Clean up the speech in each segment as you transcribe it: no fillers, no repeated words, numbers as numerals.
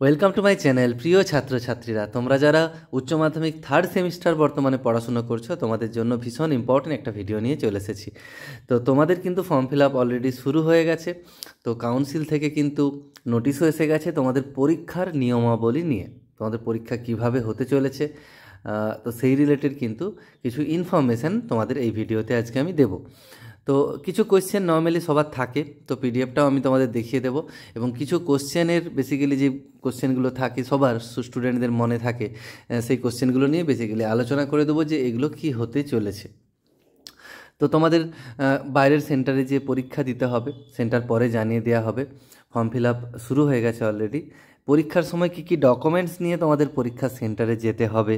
Welcome to my channel. প্রিয় ছাত্রছাত্রীরা, তোমরা যারা উচ্চ মাধ্যমিক থার্ড সেমিস্টার বর্তমানে পড়াশুনো করছো, তোমাদের জন্য ভীষণ ইম্পর্টেন্ট একটা ভিডিও নিয়ে চলে এসেছি। তো তোমাদের কিন্তু ফর্ম ফিল আপ অলরেডি শুরু হয়ে গেছে। তো কাউন্সিল থেকে কিন্তু নোটিশও এসে গেছে তোমাদের পরীক্ষার নিয়মাবলী নিয়ে, তোমাদের পরীক্ষা কিভাবে হতে চলেছে। তো সেই রিলেটেড কিন্তু কিছু ইনফরমেশান তোমাদের এই ভিডিওতে আজকে আমি দেবো। তো কিছু কোশ্চেন নর্মালি সবার থাকে, তো পিডিএফটাও আমি তোমাদের দেখিয়ে দেবো। এবং কিছু কোশ্চেনের বেসিক্যালি যে কোশ্চেনগুলো থাকে সবার স্টুডেন্টদের মনে থাকে, সেই কোশ্চেনগুলো নিয়ে বেসিক্যালি আলোচনা করে দেবো যে এগুলো কি হতে চলেছে। তো তোমাদের বাইরের সেন্টারে যে পরীক্ষা দিতে হবে, সেন্টার পরে জানিয়ে দেওয়া হবে। ফর্ম ফিল আপ শুরু হয়ে গেছে অলরেডি। পরীক্ষার সময় কি কি ডকুমেন্টস নিয়ে তোমাদের পরীক্ষা সেন্টারে যেতে হবে,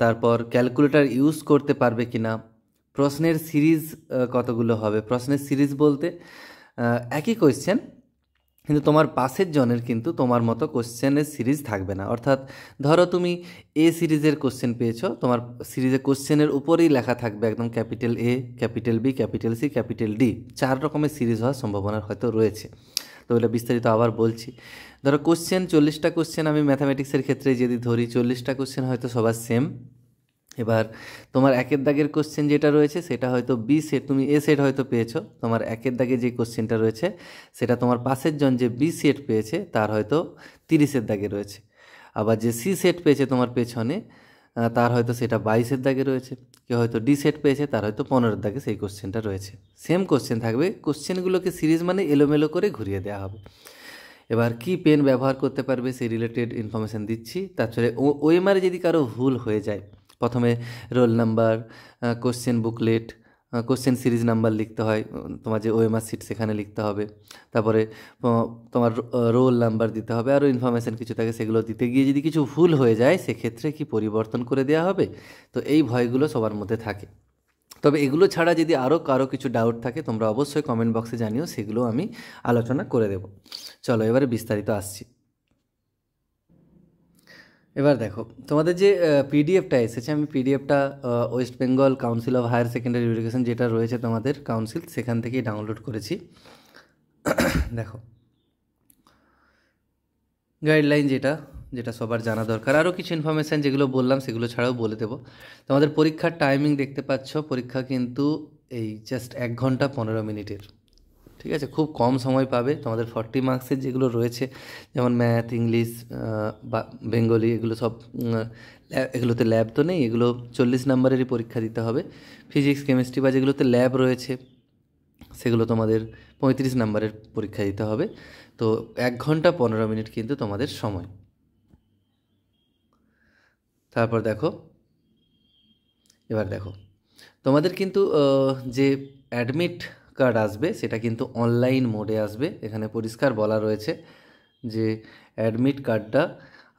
তারপর ক্যালকুলেটর ইউজ করতে পারবে কি না, প্রশ্নের সিরিজ কতগুলো হবে। প্রশ্নের সিরিজ বলতে একই কোয়েশ্চেন, কিন্তু তোমার পাশের জনের কিন্তু তোমার মতো কোশ্চেনের সিরিজ থাকবে না। অর্থাৎ ধরো তুমি এ সিরিজের কোশ্চেন পেয়েছো, তোমার সিরিজের কোশ্চেনের উপরেই লেখা থাকবে একদম capital A, capital B, capital C, capital D, 4 রকমের সিরিজ হওয়ার সম্ভাবনা হয়তো রয়েছে। তো এটা বিস্তারিত আবার বলছি। ধরো কোশ্চেন 40টা কোশ্চেন আমি ম্যাথামেটিক্সের ক্ষেত্রে যদি ধরি, 40টা কোশ্চেন হয়তো সবার সেম। এবার তোমার একের দাগের কোশ্চেন যেটা রয়েছে সেটা হয়তো বি সেট, তুমি এ সেট হয়তো পেয়েছো, তোমার একের দাগে যে কোশ্চেনটা রয়েছে সেটা তোমার পাশের জন যে বি সেট পেয়েছে তার হয়তো 30-এর দাগে রয়েছে। আবার যে সি সেট পেয়েছে তোমার পেছনে, তার হয়তো সেটা 22-এর দাগে রয়েছে। কেউ হয়তো ডি সেট পেয়েছে, তার হয়তো 15-এর দাগে সেই কোশ্চেনটা রয়েছে। সেম কোশ্চেন থাকবে, কোশ্চেনগুলোকে সিরিজ মানে এলোমেলো করে ঘুরিয়ে দেওয়া হবে। এবার কি পেন ব্যবহার করতে পারবে সেই রিলেটেড ইনফরমেশান দিচ্ছি। তাছাড়া ওএমআরে যদি কারো ভুল হয়ে যায়, প্রথমে roll number, question booklet, question series number লিখতে হয়, তোমার যে ওএমআর সিট সেখানে লিখতে হবে। তারপরে তোমার রোল নাম্বার দিতে হবে, আরও ইনফরমেশান কিছু থাকে, সেগুলো দিতে গিয়ে যদি কিছু ভুল হয়ে যায় সেক্ষেত্রে কি পরিবর্তন করে দেওয়া হবে। তো এই ভয়গুলো সবার মধ্যে থাকে। তবে এগুলো ছাড়া যদি আরও কারো কিছু ডাউট থাকে তোমরা অবশ্যই কমেন্ট বক্সে জানিও, সেগুলো আমি আলোচনা করে দেব। চলো এবারে বিস্তারিত আসছি। এবার দেখো তোমাদের যে পিডিএফটা এসেছে, আমি পিডিএফটা West Bengal council of higher secondary education যেটা রয়েছে তোমাদের কাউন্সিল, সেখান থেকেই ডাউনলোড করেছি। দেখো গাইডলাইন যেটা যেটা সবার জানা দরকার, আরও কিছু ইনফরমেশান যেগুলো বললাম সেগুলো ছাড়াও বলে দেবো। তোমাদের পরীক্ষার টাইমিং দেখতে পাচ্ছ, পরীক্ষা কিন্তু এই জাস্ট 1 ঘন্টা 15 মিনিটের। ঠিক আছে, খুব কম সময় পাবে। তোমাদের 40 মার্কসের যেগুলো রয়েছে, যেমন ম্যাথ, ইংলিশ বা বেঙ্গলি, এগুলো সব এগুলোতে ল্যাব তো নেই, এগুলো 40 নাম্বারেরই পরীক্ষা দিতে হবে। ফিজিক্স, কেমিস্ট্রি বা যেগুলোতে ল্যাব রয়েছে সেগুলো তোমাদের 35 নাম্বারের পরীক্ষা দিতে হবে। তো 1 ঘন্টা 15 মিনিট কিন্তু তোমাদের সময়। তারপর দেখো, এবার দেখো তোমাদের কিন্তু যে অ্যাডমিট কার্ড আসবে সেটা কিন্তু অনলাইন মোডে আসবে। এখানে পরিষ্কার বলা রয়েছে যে অ্যাডমিট কার্ডটা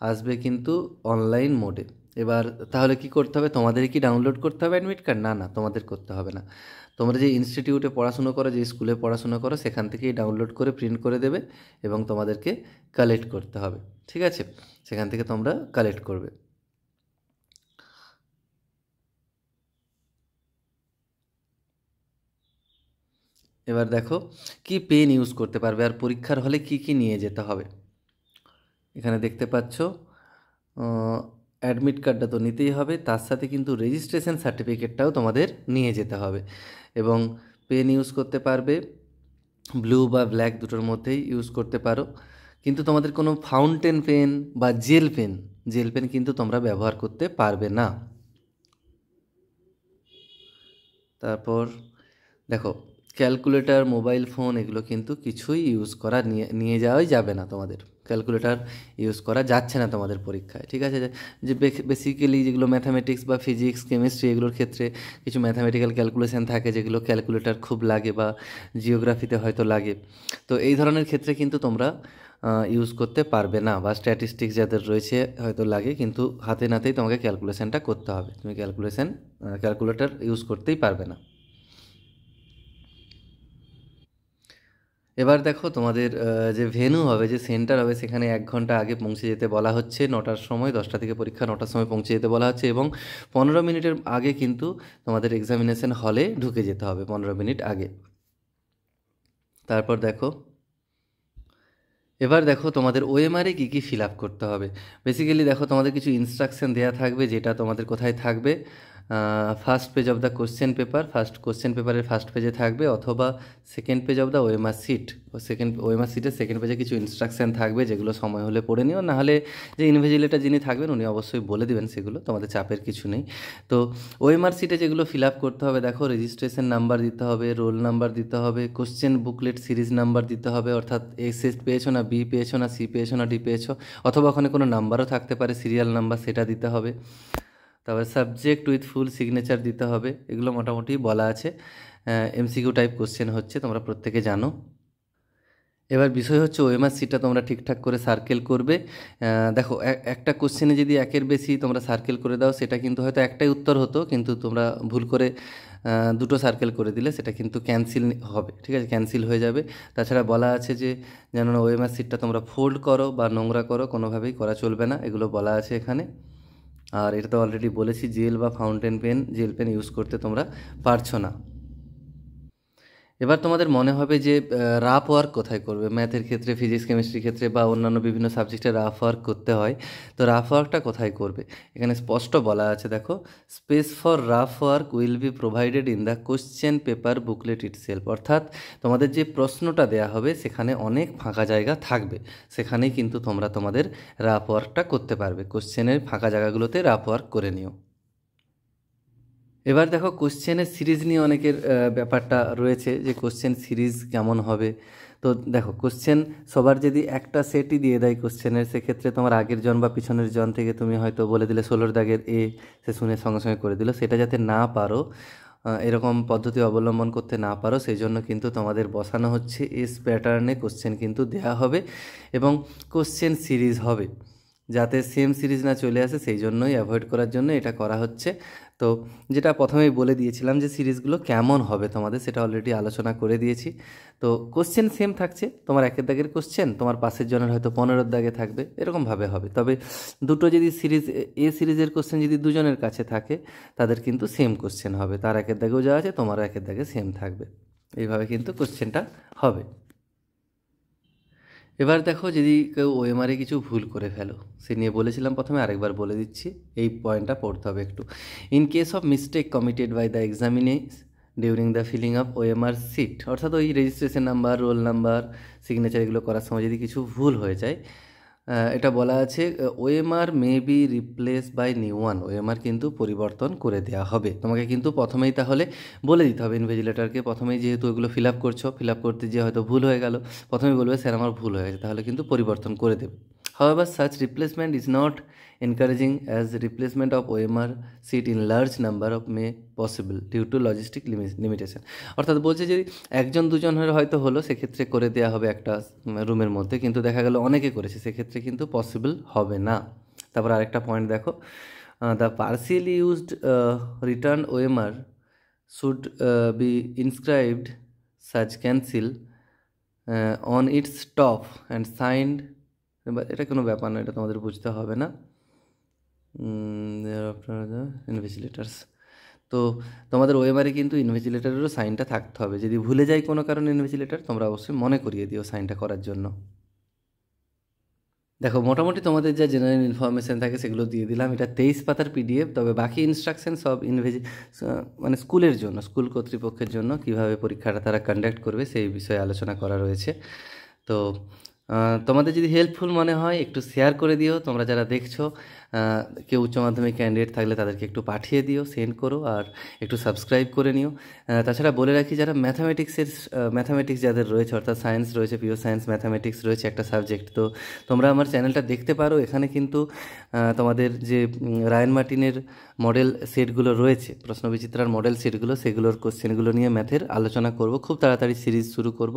আসবে কিন্তু অনলাইন মোডে। এবার তাহলে কি করতে হবে, তোমাদের কি ডাউনলোড করতে হবে অ্যাডমিট কার্ড? না না, তোমাদের করতে হবে না। তোমরা যে ইনস্টিটিউটে পড়াশুনো করো, যে স্কুলে পড়াশুনো করো, সেখান থেকেই ডাউনলোড করে প্রিন্ট করে দেবে এবং তোমাদেরকে কালেক্ট করতে হবে। ঠিক আছে, সেখান থেকে তোমরা কালেক্ট করবে। এবার দেখো কি পেন ইউজ করতে পারবে আর পরীক্ষার হলে কি কি নিয়ে যেতে হবে। এখানে দেখতে পাচ্ছ অ্যাডমিট কার্ডটা তো নিতেই হবে, তার সাথে কিন্তু রেজিস্ট্রেশন সার্টিফিকেটটাও তোমাদের নিয়ে যেতে হবে। এবং পেন ইউজ করতে পারবে, ব্লু বা ব্ল্যাক দুটোর মধ্যেই ইউজ করতে পারো। কিন্তু তোমাদের কোনো ফাউন্টেন পেন বা জেল পেন কিন্তু তোমরা ব্যবহার করতে পারবে না। তারপর দেখো ক্যালকুলেটর, মোবাইল ফোন এগুলো কিন্তু কিছুই ইউজ করা নিয়ে যাওয়াই যাবে না। তোমাদের ক্যালকুলেটর ইউজ করা যাচ্ছে না তোমাদের পরীক্ষায়। ঠিক আছে, যে বেসিক্যালি যেগুলো ম্যাথামেটিক্স বা ফিজিক্স, কেমিস্ট্রি এগুলোর ক্ষেত্রে কিছু ম্যাথামেটিক্যাল ক্যালকুলেশন থাকে যেগুলো ক্যালকুলেটর খুব লাগে, বা জিওগ্রাফিতে হয়তো লাগে। তো এই ধরনের ক্ষেত্রে কিন্তু তোমরা ইউজ করতে পারবে না, বা স্ট্যাটিস্টিক্স যাদের রয়েছে হয়তো লাগে, কিন্তু হাতে নাতেই তোমাকে ক্যালকুলেশনটা করতে হবে। তুমি ক্যালকুলেটর ইউজ করতেই পারবে না। এবার দেখো তোমাদের যে ভেন্যু হবে, যে সেন্টার হবে, সেখানে 1 ঘন্টা আগে পৌঁছে যেতে বলা হচ্ছে। 9টার সময়, 10টা থেকে পরীক্ষা, 9টার সময় পৌঁছে যেতে বলা হচ্ছে। এবং 15 মিনিটের আগে কিন্তু তোমাদের এক্সামিনেশন হলে ঢুকে যেতে হবে, 15 মিনিট আগে। তারপর দেখো এবার দেখো তোমাদের ওএমআরে কী কী ফিল আপ করতে হবে। বেসিক্যালি দেখো তোমাদের কিছু ইনস্ট্রাকশন দেওয়া থাকবে, যেটা তোমাদের কোথায় থাকবে, first page of the question paper, first question পেপারের ফার্স্ট পেজে থাকবে, অথবা second page of the OMR sheet, OMR সিটের সেকেন্ড পেজে কিছু ইনস্ট্রাকশন থাকবে, যেগুলো সময় হলে পড়ে নিও, নাহলে যে ইনভিজিলেটর যিনি থাকবেন উনি অবশ্যই বলে দেবেন, সেগুলো তোমাদের চাপের কিছু নেই। তো ওএমআর সিটে যেগুলো ফিল আপ করতে হবে, দেখো রেজিস্ট্রেশন নাম্বার দিতে হবে, রোল নাম্বার দিতে হবে, কোশ্চেন বুকলেট সিরিজ নাম্বার দিতে হবে, অর্থাৎ এস পেয়েছো না বি পেয়েছো না সি পেয়েছো না ডি পেয়েছো, অথবা ওখানে কোনো নাম্বারও থাকতে পারে, সিরিয়াল নাম্বার, সেটা দিতে হবে। তারপরে সাবজেক্ট উইথ ফুল সিগনেচার দিতে হবে। এগুলো মোটামুটি বলা আছে, এমসিকিউ টাইপ কোশ্চেন হচ্ছে, তোমরা প্রত্যেকে জানো। এবার বিষয় হচ্ছে ওএমআর সিটটা তোমরা ঠিকঠাক করে সার্কেল করবে। দেখো একটা কোশ্চেনে যদি একের বেশি তোমরা সার্কেল করে দাও, সেটা কিন্তু হয়তো একটাই উত্তর হতো, কিন্তু তোমরা ভুল করে দুটো সার্কেল করে দিলে সেটা কিন্তু ক্যান্সেল হবে, ঠিক আছে, ক্যান্সেল হয়ে যাবে। তাছাড়া বলা আছে যে যেন না ওএমআর সিটটা তোমরা ফোল্ড করো বা নোংরা করো, কোনোভাবেই করা চলবে না, এগুলো বলা আছে এখানে। আর এটা তো অলরেডি বলেছি, জেল বা fountain pen, gel pen use করতে তোমরা পারছো না। এবার তোমাদের মনে হবে যে রাফ ওয়ার্ক কোথায় করবে, ম্যাথের ক্ষেত্রে, ফিজিক্স কেমিস্ট্রির ক্ষেত্রে বা অন্যান্য বিভিন্ন সাবজেক্টে রাফ ওয়ার্ক করতে হয়। তো রাফ ওয়ার্কটা কোথায় করবে, এখানে স্পষ্ট বলা আছে, দেখো, space for rough work will be provided in the question paper booklet itself. অর্থাৎ তোমাদের যে প্রশ্নটা দেয়া হবে সেখানে অনেক ফাঁকা জায়গা থাকবে, সেখানেই কিন্তু তোমরা তোমাদের রাফ ওয়ার্কটা করতে পারবে। কোশ্চেনের ফাঁকা জায়গাগুলোতে রাফ ওয়ার্ক করে নিও। এবার দেখো কোশ্চেনের সিরিজ নিয়ে অনেকের ব্যাপারটা রয়েছে, যে কোশ্চেন সিরিজ কেমন হবে। তো দেখো কোশ্চেন সবার যদি একটা সেটই দিয়ে দেয় কোশ্চেনের, সেক্ষেত্রে তোমার আগের জন বা পিছনের জন থেকে তুমি হয়তো বলে দিলে 16 দাগের এ, সে শুনে সঙ্গে সঙ্গে করে দিল, সেটা যাতে না পারো, এরকম পদ্ধতি অবলম্বন করতে না পারো, সেই জন্য কিন্তু তোমাদের বসানো হচ্ছে এস প্যাটার্নে কোশ্চেন কিন্তু দেয়া হবে, এবং কোশ্চেন সিরিজ হবে, যাতে সেম সিরিজ না চলে আসে, সেই জন্যই অ্যাভয়েড করার জন্য এটা করা হচ্ছে। তো যেটা প্রথমেই বলে দিয়েছিলাম যে সিরিজগুলো কেমন হবে তোমাদের, সেটা অলরেডি আলোচনা করে দিয়েছি। তো কোশ্চেন সেম থাকছে, তোমার একের দাগের কোশ্চেন তোমার পাশের জনের হয়তো 15 দাগে থাকবে, এরকমভাবে হবে। তবে দুটো যদি সিরিজ, এ সিরিজের কোশ্চেন যদি দুজনের কাছে থাকে, তাদের কিন্তু সেম কোশ্চেন হবে, তার একের দাগেও যা আছে তোমারও একের দাগে সেম থাকবে, এইভাবে কিন্তু কোশ্চেনটা হবে। এবার দেখো যদি কেউ ওএমআরে কিছু ভুল করে ফেলো, সে নিয়ে বলেছিলাম প্রথমে, আরেকবার বলে দিচ্ছি, এই পয়েন্টটা পড়তে হবে একটু। In case of mistake committed by the examinees during the filling up OMR sheet, অর্থাৎ ওই registration number, roll number, signature এগুলো করার সময় যদি কিছু ভুল হয়ে যায়, এটা বলা আছে OMR may be replace by new one, OMR কিন্তু পরিবর্তন করে দেওয়া হবে। তোমাকে কিন্তু প্রথমেই তাহলে বলে দিতে হবে ইনভিজিলেটরকে, প্রথমেই যেহেতু এগুলো ফিল আপ করছো, ফিল আপ করতে গিয়ে হয়তো ভুল হয়ে গেল, প্রথমেই বলবে স্যার আমার ভুল হয়ে গেছে, তাহলে কিন্তু পরিবর্তন করে দেবে। However, such replacement is not encouraging as replacement of OMR seat in large number of may possible due to logistic limitation. অর্থাৎ বলছে যদি একজন দুজনের হয়তো হলো, সেক্ষেত্রে করে দেওয়া হবে একটা রুমের মধ্যে, কিন্তু দেখা গেল অনেকে করেছে, সেক্ষেত্রে কিন্তু পসিবল হবে না। তারপর আরেকটা পয়েন্ট দেখো, the partially used return OMR should be inscribed such cancel on it's top and signed. এবার এটা কোনো ব্যাপার না, এটা তোমাদের বুঝতে হবে না। ইনভিজিলেটার্স, তো তোমাদের ওএমআরে কিন্তু ইনভিজিলেটারেরও সাইনটা থাকতে হবে, যদি ভুলে যায় কোনো কারণে ইনভিজিলেটার, তোমরা অবশ্যই মনে করিয়ে দিও সাইনটা করার জন্য। দেখো মোটামুটি তোমাদের যা জেনারেল ইনফরমেশান থাকে সেগুলো দিয়ে দিলাম, এটা 23 পাতার পিডিএফ। তবে বাকি ইনস্ট্রাকশন সব মানে স্কুলের জন্য, স্কুল কর্তৃপক্ষের জন্য কীভাবে পরীক্ষাটা তারা কন্ডাক্ট করবে সেই বিষয়ে আলোচনা করা রয়েছে। তো তোমাদের যদি হেল্পফুল মনে হয় একটু শেয়ার করে দিও, তোমরা যারা দেখছো, কেউ উচ্চ মাধ্যমিক ক্যান্ডিডেট থাকলে তাদেরকে একটু পাঠিয়ে দিও, সেন্ড করো, আর একটু সাবস্ক্রাইব করে নিও। তাছাড়া বলে রাখি, যারা ম্যাথামেটিক্স যাদের রয়েছে, অর্থাৎ সায়েন্স রয়েছে, পিওর সায়েন্স, ম্যাথামেটিক্স রয়েছে একটা সাবজেক্ট, তো তোমরা আমার চ্যানেলটা দেখতে পারো। এখানে কিন্তু তোমাদের যে রায়ান মার্টিনের মডেল সেটগুলো রয়েছে, প্রশ্নবিচিত্রার মডেল সেটগুলো, সেগুলোর কোশ্চেনগুলো নিয়ে ম্যাথের আলোচনা করব, খুব তাড়াতাড়ি সিরিজ শুরু করব,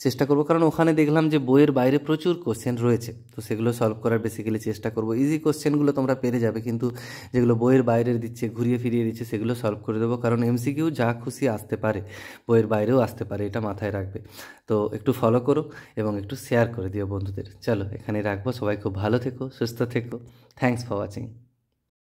চেষ্টা করব, কারণ ওখানে দেখলাম যে বইয়ের বাইরে প্রচুর কোশ্চেন রয়েছে, তো সেগুলো সলভ করার বেসিক্যালি চেষ্টা করব। ইজি কোশ্চেনগুলো তোমরা পেরে যাবে, কিন্তু যেগুলো বইয়ের বাইরের দিচ্ছে, ঘুরিয়ে ফিরিয়ে দিচ্ছে, সেগুলো সলভ করে দেবো, কারণ এমসিকিউ যা খুশি আসতে পারে, বইয়ের বাইরেও আসতে পারে, এটা মাথায় রাখবে। তো একটু ফলো করো এবং একটু শেয়ার করে দিও বন্ধুদের। চলো এখানে রাখবো, সবাই খুব ভালো থেকো, সুস্থ থেকো। Thanks for watching.